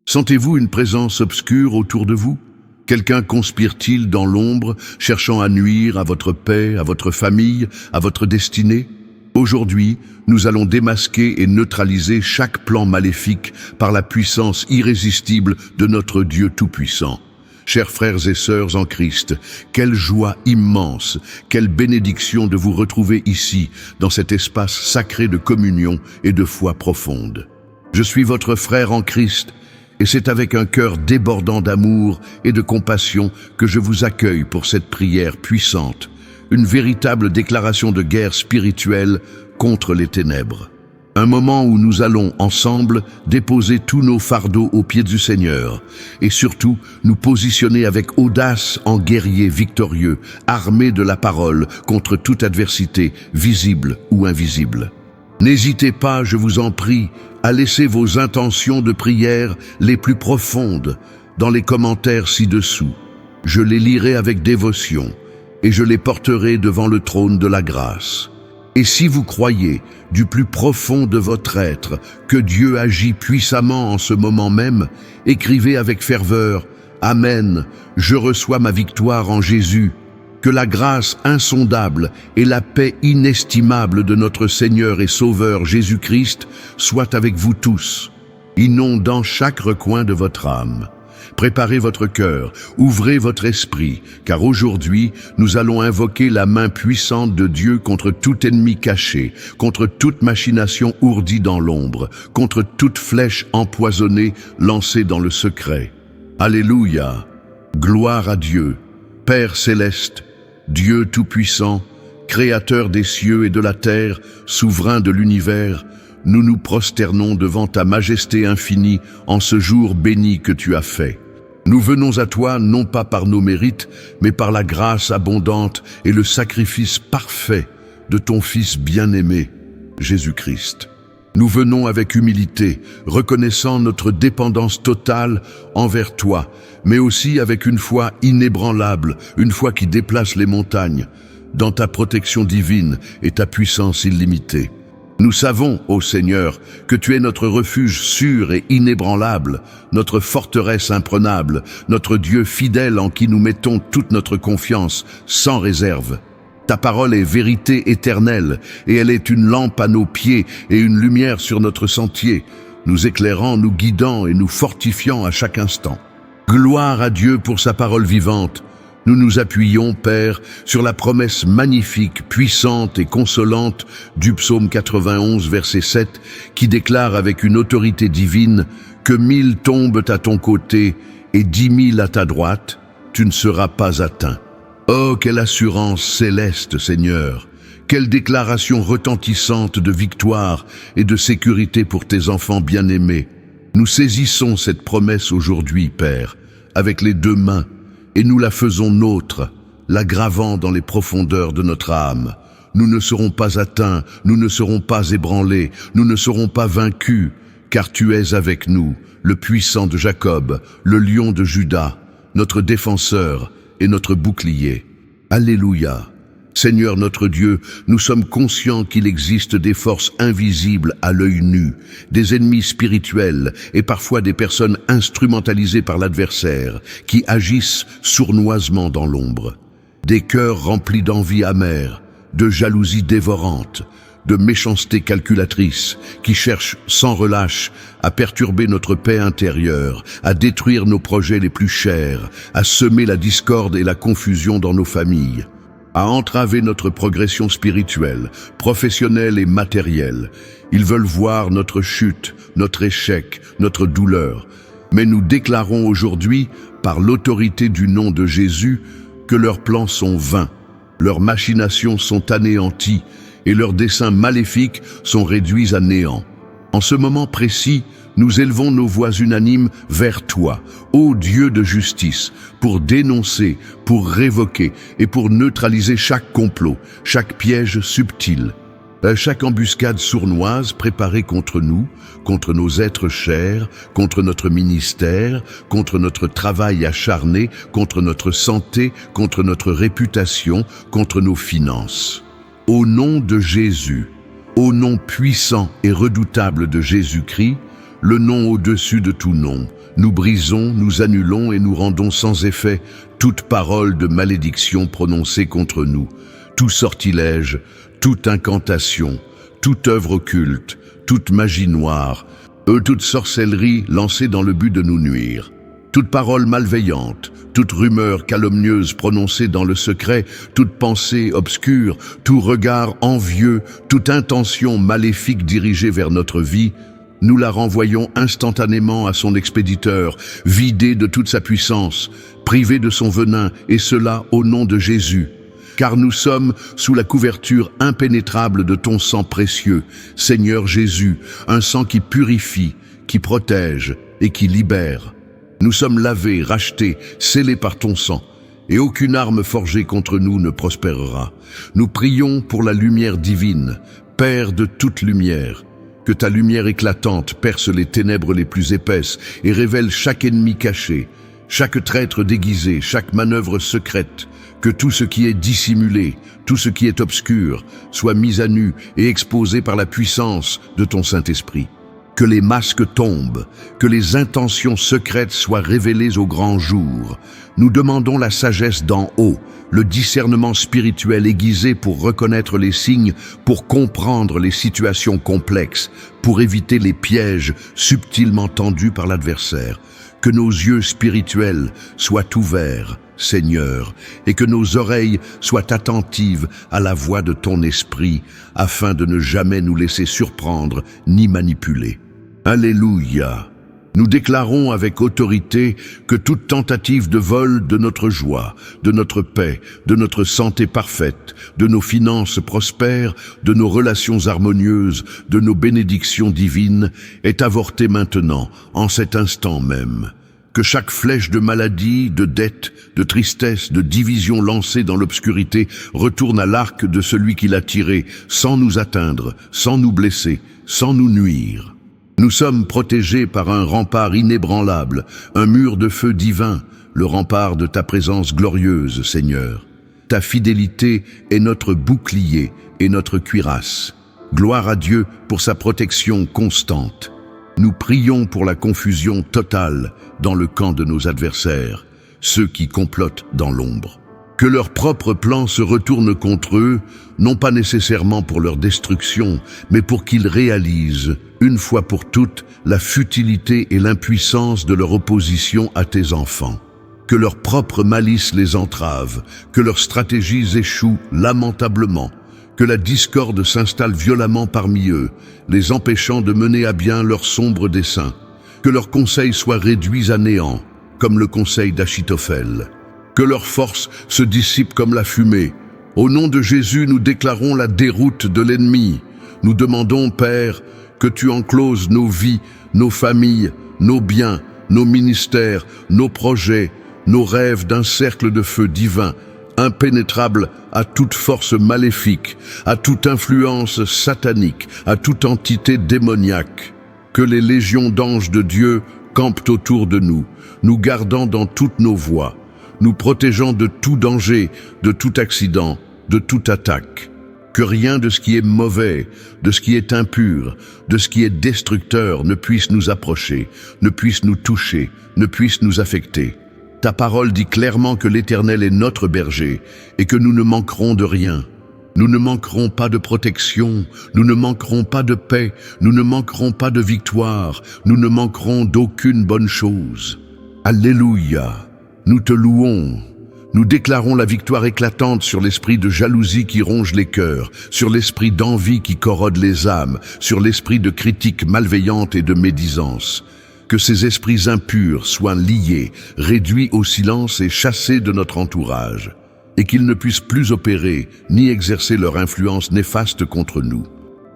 Sentez-vous une présence obscure autour de vous? Quelqu'un conspire-t-il dans l'ombre, cherchant à nuire à votre paix, à votre famille, à votre destinée? Aujourd'hui, nous allons démasquer et neutraliser chaque plan maléfique par la puissance irrésistible de notre Dieu Tout-Puissant. Chers frères et sœurs en Christ, quelle joie immense, quelle bénédiction de vous retrouver ici, dans cet espace sacré de communion et de foi profonde. Je suis votre frère en Christ, et c'est avec un cœur débordant d'amour et de compassion que je vous accueille pour cette prière puissante, une véritable déclaration de guerre spirituelle contre les ténèbres. Un moment où nous allons ensemble déposer tous nos fardeaux aux pieds du Seigneur et surtout nous positionner avec audace en guerriers victorieux, armés de la parole contre toute adversité, visible ou invisible. N'hésitez pas, je vous en prie, à laisser vos intentions de prière les plus profondes dans les commentaires ci-dessous. Je les lirai avec dévotion et je les porterai devant le trône de la grâce. Et si vous croyez du plus profond de votre être que Dieu agit puissamment en ce moment même, écrivez avec ferveur « Amen, je reçois ma victoire en Jésus ». Que la grâce insondable et la paix inestimable de notre Seigneur et Sauveur Jésus-Christ soient avec vous tous, inondant chaque recoin de votre âme. Préparez votre cœur, ouvrez votre esprit, car aujourd'hui, nous allons invoquer la main puissante de Dieu contre tout ennemi caché, contre toute machination ourdie dans l'ombre, contre toute flèche empoisonnée lancée dans le secret. Alléluia! Gloire à Dieu, Père céleste, Dieu Tout-Puissant, Créateur des cieux et de la terre, souverain de l'univers, nous nous prosternons devant ta majesté infinie en ce jour béni que tu as fait. Nous venons à toi non pas par nos mérites, mais par la grâce abondante et le sacrifice parfait de ton Fils bien-aimé, Jésus-Christ. Nous venons avec humilité, reconnaissant notre dépendance totale envers toi, mais aussi avec une foi inébranlable, une foi qui déplace les montagnes, dans ta protection divine et ta puissance illimitée. Nous savons, ô Seigneur, que tu es notre refuge sûr et inébranlable, notre forteresse imprenable, notre Dieu fidèle en qui nous mettons toute notre confiance, sans réserve. Ta parole est vérité éternelle, et elle est une lampe à nos pieds et une lumière sur notre sentier, nous éclairant, nous guidant et nous fortifiant à chaque instant. Gloire à Dieu pour sa parole vivante. Nous nous appuyons, Père, sur la promesse magnifique, puissante et consolante du psaume 91, verset 7, qui déclare avec une autorité divine que 1000 tombent à ton côté et 10 000 à ta droite, tu ne seras pas atteint. Oh, quelle assurance céleste, Seigneur! Quelle déclaration retentissante de victoire et de sécurité pour tes enfants bien-aimés! Nous saisissons cette promesse aujourd'hui, Père, avec les deux mains, et nous la faisons nôtre, la gravant dans les profondeurs de notre âme. Nous ne serons pas atteints, nous ne serons pas ébranlés, nous ne serons pas vaincus, car tu es avec nous, le puissant de Jacob, le lion de Juda, notre défenseur et notre bouclier. Alléluia! Seigneur notre Dieu, nous sommes conscients qu'il existe des forces invisibles à l'œil nu, des ennemis spirituels et parfois des personnes instrumentalisées par l'adversaire qui agissent sournoisement dans l'ombre. Des cœurs remplis d'envie amère, de jalousie dévorante, de méchanceté calculatrice qui cherchent sans relâche à perturber notre paix intérieure, à détruire nos projets les plus chers, à semer la discorde et la confusion dans nos familles, à entraver notre progression spirituelle, professionnelle et matérielle. Ils veulent voir notre chute, notre échec, notre douleur. Mais nous déclarons aujourd'hui, par l'autorité du nom de Jésus, que leurs plans sont vains, leurs machinations sont anéanties et leurs desseins maléfiques sont réduits à néant. En ce moment précis, nous élevons nos voix unanimes vers toi, ô Dieu de justice, pour dénoncer, pour révoquer et pour neutraliser chaque complot, chaque piège subtil, chaque embuscade sournoise préparée contre nous, contre nos êtres chers, contre notre ministère, contre notre travail acharné, contre notre santé, contre notre réputation, contre nos finances. Au nom de Jésus, au nom puissant et redoutable de Jésus-Christ, le nom au-dessus de tout nom. Nous brisons, nous annulons et nous rendons sans effet toute parole de malédiction prononcée contre nous, tout sortilège, toute incantation, toute œuvre occulte, toute magie noire, toute sorcellerie lancée dans le but de nous nuire. Toute parole malveillante, toute rumeur calomnieuse prononcée dans le secret, toute pensée obscure, tout regard envieux, toute intention maléfique dirigée vers notre vie, nous la renvoyons instantanément à son expéditeur, vidée de toute sa puissance, privée de son venin, et cela au nom de Jésus. Car nous sommes sous la couverture impénétrable de ton sang précieux, Seigneur Jésus, un sang qui purifie, qui protège et qui libère. Nous sommes lavés, rachetés, scellés par ton sang, et aucune arme forgée contre nous ne prospérera. Nous prions pour la lumière divine, Père de toute lumière, que ta lumière éclatante perce les ténèbres les plus épaisses et révèle chaque ennemi caché, chaque traître déguisé, chaque manœuvre secrète, que tout ce qui est dissimulé, tout ce qui est obscur, soit mis à nu et exposé par la puissance de ton Saint-Esprit. Que les masques tombent, que les intentions secrètes soient révélées au grand jour. Nous demandons la sagesse d'en haut, le discernement spirituel aiguisé pour reconnaître les signes, pour comprendre les situations complexes, pour éviter les pièges subtilement tendus par l'adversaire. Que nos yeux spirituels soient ouverts, Seigneur, et que nos oreilles soient attentives à la voix de ton esprit, afin de ne jamais nous laisser surprendre ni manipuler. Alléluia! Nous déclarons avec autorité que toute tentative de vol de notre joie, de notre paix, de notre santé parfaite, de nos finances prospères, de nos relations harmonieuses, de nos bénédictions divines est avortée maintenant, en cet instant même. Que chaque flèche de maladie, de dette, de tristesse, de division lancée dans l'obscurité retourne à l'arc de celui qui l'a tiré, sans nous atteindre, sans nous blesser, sans nous nuire. Nous sommes protégés par un rempart inébranlable, un mur de feu divin, le rempart de ta présence glorieuse, Seigneur. Ta fidélité est notre bouclier et notre cuirasse. Gloire à Dieu pour sa protection constante. Nous prions pour la confusion totale dans le camp de nos adversaires, ceux qui complotent dans l'ombre. Que leurs propres plans se retournent contre eux, non pas nécessairement pour leur destruction, mais pour qu'ils réalisent, une fois pour toutes, la futilité et l'impuissance de leur opposition à tes enfants. Que leur propre malice les entrave, que leurs stratégies échouent lamentablement, que la discorde s'installe violemment parmi eux, les empêchant de mener à bien leurs sombres desseins, que leurs conseils soient réduits à néant, comme le conseil d'Achitophel. Que leur force se dissipe comme la fumée. Au nom de Jésus, nous déclarons la déroute de l'ennemi. Nous demandons, Père, que tu encloses nos vies, nos familles, nos biens, nos ministères, nos projets, nos rêves d'un cercle de feu divin, impénétrable à toute force maléfique, à toute influence satanique, à toute entité démoniaque. Que les légions d'anges de Dieu campent autour de nous, nous gardant dans toutes nos voies, nous protégeant de tout danger, de tout accident, de toute attaque. Que rien de ce qui est mauvais, de ce qui est impur, de ce qui est destructeur ne puisse nous approcher, ne puisse nous toucher, ne puisse nous affecter. Ta parole dit clairement que l'Éternel est notre berger et que nous ne manquerons de rien. Nous ne manquerons pas de protection, nous ne manquerons pas de paix, nous ne manquerons pas de victoire, nous ne manquerons d'aucune bonne chose. Alléluia! Nous te louons. Nous déclarons la victoire éclatante sur l'esprit de jalousie qui ronge les cœurs, sur l'esprit d'envie qui corrode les âmes, sur l'esprit de critique malveillante et de médisance. Que ces esprits impurs soient liés, réduits au silence et chassés de notre entourage, et qu'ils ne puissent plus opérer ni exercer leur influence néfaste contre nous.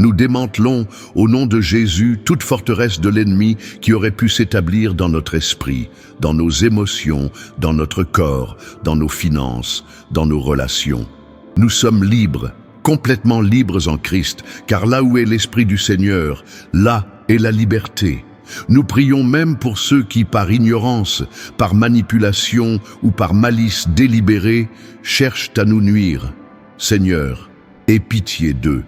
Nous démantelons, au nom de Jésus, toute forteresse de l'ennemi qui aurait pu s'établir dans notre esprit, dans nos émotions, dans notre corps, dans nos finances, dans nos relations. Nous sommes libres, complètement libres en Christ, car là où est l'Esprit du Seigneur, là est la liberté. Nous prions même pour ceux qui, par ignorance, par manipulation ou par malice délibérée, cherchent à nous nuire. Seigneur, aie pitié d'eux.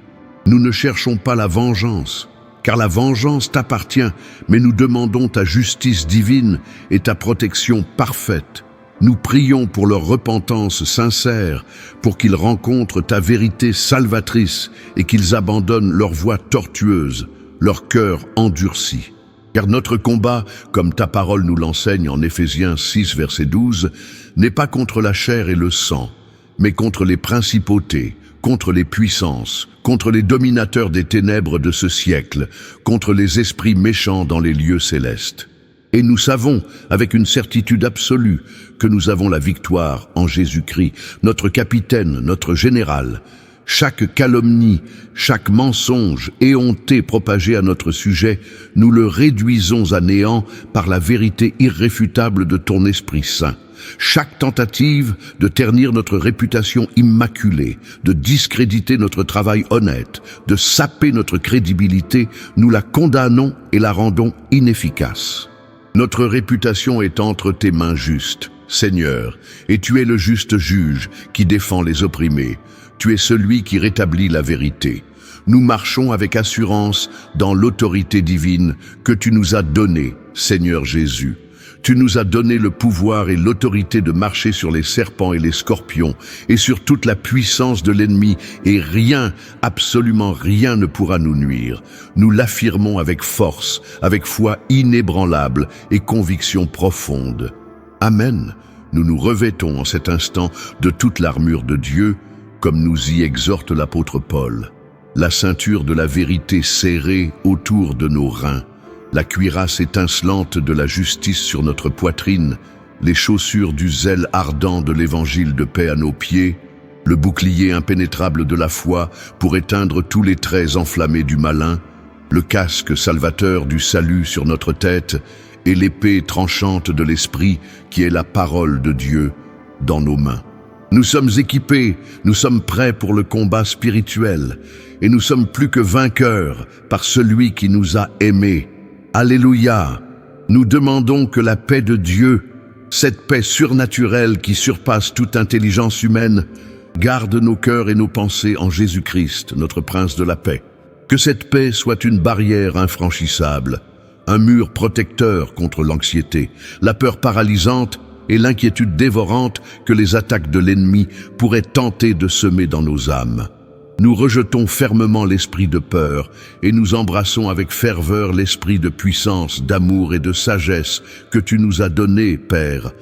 Nous ne cherchons pas la vengeance, car la vengeance t'appartient, mais nous demandons ta justice divine et ta protection parfaite. Nous prions pour leur repentance sincère, pour qu'ils rencontrent ta vérité salvatrice et qu'ils abandonnent leur voie tortueuse, leur cœur endurci. Car notre combat, comme ta parole nous l'enseigne en Éphésiens 6, verset 12, n'est pas contre la chair et le sang, mais contre les principautés, contre les puissances, contre les dominateurs des ténèbres de ce siècle, contre les esprits méchants dans les lieux célestes. Et nous savons, avec une certitude absolue, que nous avons la victoire en Jésus-Christ, notre capitaine, notre général. Chaque calomnie, chaque mensonge éhonté propagé à notre sujet, nous le réduisons à néant par la vérité irréfutable de ton Esprit Saint. Chaque tentative de ternir notre réputation immaculée, de discréditer notre travail honnête, de saper notre crédibilité, nous la condamnons et la rendons inefficace. Notre réputation est entre tes mains justes, Seigneur, et tu es le juste juge qui défend les opprimés. Tu es celui qui rétablit la vérité. Nous marchons avec assurance dans l'autorité divine que tu nous as donnée, Seigneur Jésus. Tu nous as donné le pouvoir et l'autorité de marcher sur les serpents et les scorpions et sur toute la puissance de l'ennemi, et rien, absolument rien ne pourra nous nuire. Nous l'affirmons avec force, avec foi inébranlable et conviction profonde. Amen. Nous nous revêtons en cet instant de toute l'armure de Dieu, comme nous y exhorte l'apôtre Paul. La ceinture de la vérité serrée autour de nos reins, la cuirasse étincelante de la justice sur notre poitrine, les chaussures du zèle ardent de l'évangile de paix à nos pieds, le bouclier impénétrable de la foi pour éteindre tous les traits enflammés du malin, le casque salvateur du salut sur notre tête et l'épée tranchante de l'Esprit qui est la parole de Dieu dans nos mains. Nous sommes équipés, nous sommes prêts pour le combat spirituel et nous sommes plus que vainqueurs par celui qui nous a aimés. Alléluia! Nous demandons que la paix de Dieu, cette paix surnaturelle qui surpasse toute intelligence humaine, garde nos cœurs et nos pensées en Jésus-Christ, notre Prince de la paix. Que cette paix soit une barrière infranchissable, un mur protecteur contre l'anxiété, la peur paralysante et l'inquiétude dévorante que les attaques de l'ennemi pourraient tenter de semer dans nos âmes. Nous rejetons fermement l'esprit de peur et nous embrassons avec ferveur l'esprit de puissance, d'amour et de sagesse que tu nous as donné, Père.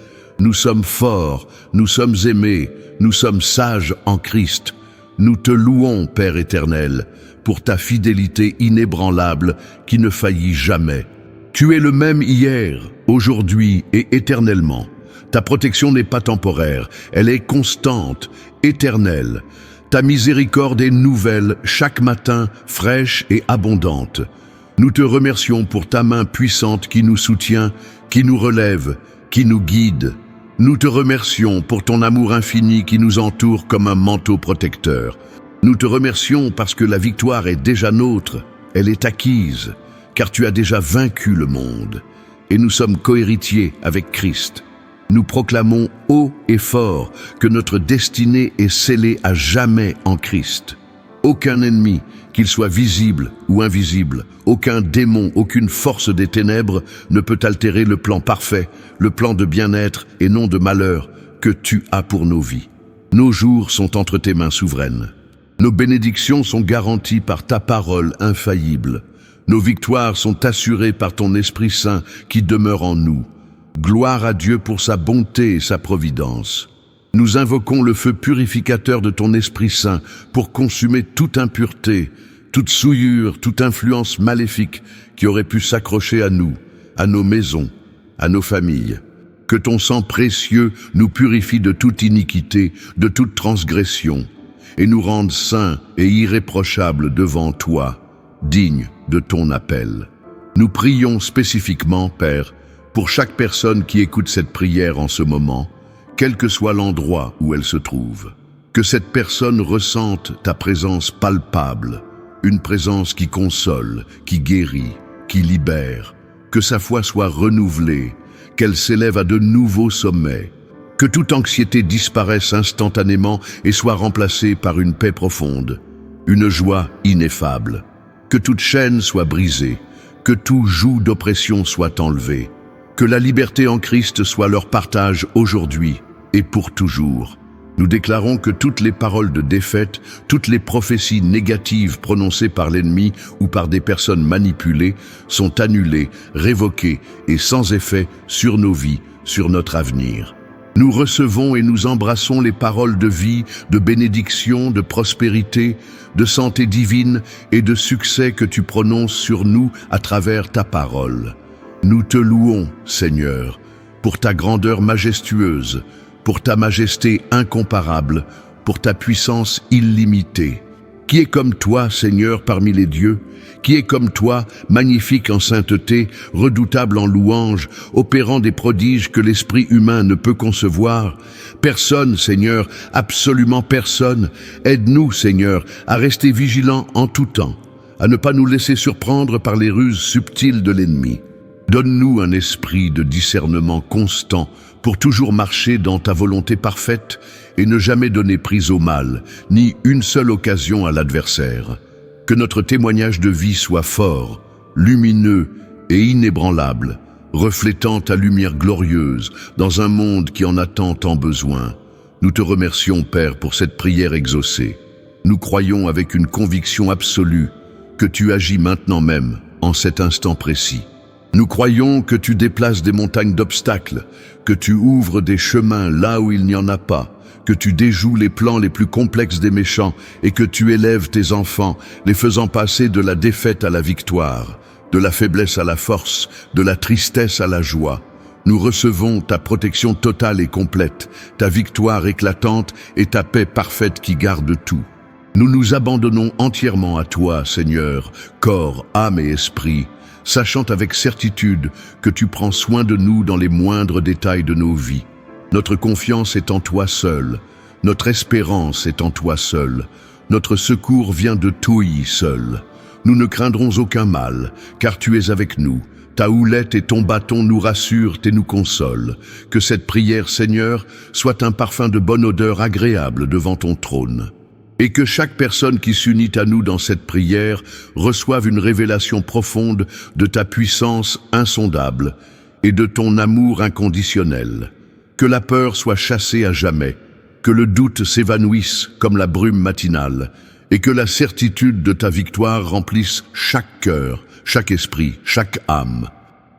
Nous sommes forts, nous sommes aimés, nous sommes sages en Christ. Nous te louons, Père éternel, pour ta fidélité inébranlable qui ne faillit jamais. Tu es le même hier, aujourd'hui et éternellement. Ta protection n'est pas temporaire, elle est constante, éternelle. Ta miséricorde est nouvelle chaque matin, fraîche et abondante. Nous te remercions pour ta main puissante qui nous soutient, qui nous relève, qui nous guide. Nous te remercions pour ton amour infini qui nous entoure comme un manteau protecteur. Nous te remercions parce que la victoire est déjà nôtre, elle est acquise, car tu as déjà vaincu le monde. Et nous sommes cohéritiers avec Christ. Nous proclamons haut et fort que notre destinée est scellée à jamais en Christ. Aucun ennemi, qu'il soit visible ou invisible, aucun démon, aucune force des ténèbres ne peut altérer le plan parfait, le plan de bien-être et non de malheur que tu as pour nos vies. Nos jours sont entre tes mains souveraines. Nos bénédictions sont garanties par ta parole infaillible. Nos victoires sont assurées par ton Esprit Saint qui demeure en nous. Gloire à Dieu pour sa bonté et sa providence. Nous invoquons le feu purificateur de ton Esprit Saint pour consumer toute impureté, toute souillure, toute influence maléfique qui aurait pu s'accrocher à nous, à nos maisons, à nos familles. Que ton sang précieux nous purifie de toute iniquité, de toute transgression, et nous rende saints et irréprochables devant toi, dignes de ton appel. Nous prions spécifiquement, Père, pour chaque personne qui écoute cette prière en ce moment, quel que soit l'endroit où elle se trouve. Que cette personne ressente ta présence palpable, une présence qui console, qui guérit, qui libère. Que sa foi soit renouvelée, qu'elle s'élève à de nouveaux sommets. Que toute anxiété disparaisse instantanément et soit remplacée par une paix profonde, une joie ineffable. Que toute chaîne soit brisée, que tout joug d'oppression soit enlevé, que la liberté en Christ soit leur partage aujourd'hui et pour toujours. Nous déclarons que toutes les paroles de défaite, toutes les prophéties négatives prononcées par l'ennemi ou par des personnes manipulées sont annulées, révoquées et sans effet sur nos vies, sur notre avenir. Nous recevons et nous embrassons les paroles de vie, de bénédiction, de prospérité, de santé divine et de succès que tu prononces sur nous à travers ta parole. Nous te louons, Seigneur, pour ta grandeur majestueuse, pour ta majesté incomparable, pour ta puissance illimitée. Qui est comme toi, Seigneur, parmi les dieux? Qui est comme toi, magnifique en sainteté, redoutable en louange, opérant des prodiges que l'esprit humain ne peut concevoir? Personne, Seigneur, absolument personne. Aide-nous, Seigneur, à rester vigilants en tout temps, à ne pas nous laisser surprendre par les ruses subtiles de l'ennemi. Donne-nous un esprit de discernement constant pour toujours marcher dans ta volonté parfaite et ne jamais donner prise au mal, ni une seule occasion à l'adversaire. Que notre témoignage de vie soit fort, lumineux et inébranlable, reflétant ta lumière glorieuse dans un monde qui en a tant besoin. Nous te remercions, Père, pour cette prière exaucée. Nous croyons avec une conviction absolue que tu agis maintenant même, en cet instant précis. Nous croyons que tu déplaces des montagnes d'obstacles, que tu ouvres des chemins là où il n'y en a pas, que tu déjoues les plans les plus complexes des méchants et que tu élèves tes enfants, les faisant passer de la défaite à la victoire, de la faiblesse à la force, de la tristesse à la joie. Nous recevons ta protection totale et complète, ta victoire éclatante et ta paix parfaite qui garde tout. Nous nous abandonnons entièrement à toi, Seigneur, corps, âme et esprit, sachant avec certitude que tu prends soin de nous dans les moindres détails de nos vies. Notre confiance est en toi seul, notre espérance est en toi seul, notre secours vient de toi seul. Nous ne craindrons aucun mal, car tu es avec nous. Ta houlette et ton bâton nous rassurent et nous consolent. Que cette prière, Seigneur, soit un parfum de bonne odeur agréable devant ton trône. Et que chaque personne qui s'unit à nous dans cette prière reçoive une révélation profonde de ta puissance insondable et de ton amour inconditionnel. Que la peur soit chassée à jamais, que le doute s'évanouisse comme la brume matinale, et que la certitude de ta victoire remplisse chaque cœur, chaque esprit, chaque âme.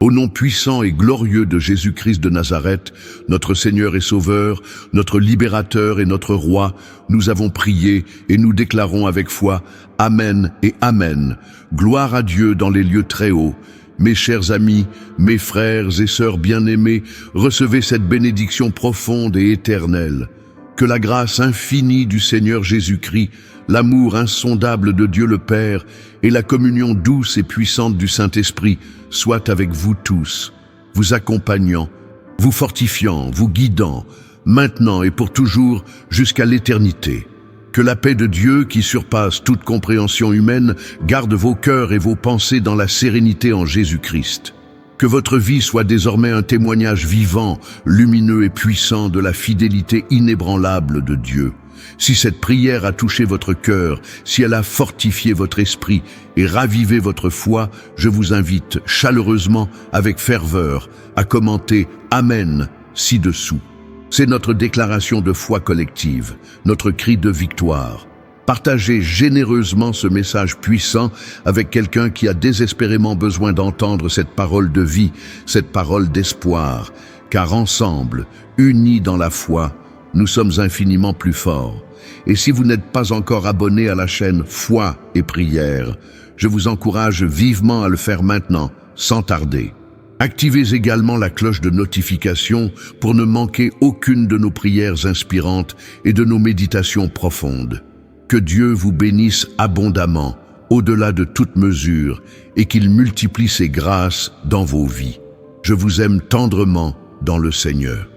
Au nom puissant et glorieux de Jésus-Christ de Nazareth, notre Seigneur et Sauveur, notre Libérateur et notre Roi, nous avons prié et nous déclarons avec foi « Amen et Amen ». Gloire à Dieu dans les lieux très hauts. Mes chers amis, mes frères et sœurs bien-aimés, recevez cette bénédiction profonde et éternelle. Que la grâce infinie du Seigneur Jésus-Christ, l'amour insondable de Dieu le Père et la communion douce et puissante du Saint-Esprit soient avec vous tous, vous accompagnant, vous fortifiant, vous guidant, maintenant et pour toujours jusqu'à l'éternité. Que la paix de Dieu, qui surpasse toute compréhension humaine, garde vos cœurs et vos pensées dans la sérénité en Jésus-Christ. Que votre vie soit désormais un témoignage vivant, lumineux et puissant de la fidélité inébranlable de Dieu. Si cette prière a touché votre cœur, si elle a fortifié votre esprit et ravivé votre foi, je vous invite chaleureusement, avec ferveur, à commenter « Amen » ci-dessous. C'est notre déclaration de foi collective, notre cri de victoire. Partagez généreusement ce message puissant avec quelqu'un qui a désespérément besoin d'entendre cette parole de vie, cette parole d'espoir, car ensemble, unis dans la foi, nous sommes infiniment plus forts. Et si vous n'êtes pas encore abonné à la chaîne Foi et Prière, je vous encourage vivement à le faire maintenant, sans tarder. Activez également la cloche de notification pour ne manquer aucune de nos prières inspirantes et de nos méditations profondes. Que Dieu vous bénisse abondamment, au-delà de toute mesure, et qu'il multiplie ses grâces dans vos vies. Je vous aime tendrement dans le Seigneur.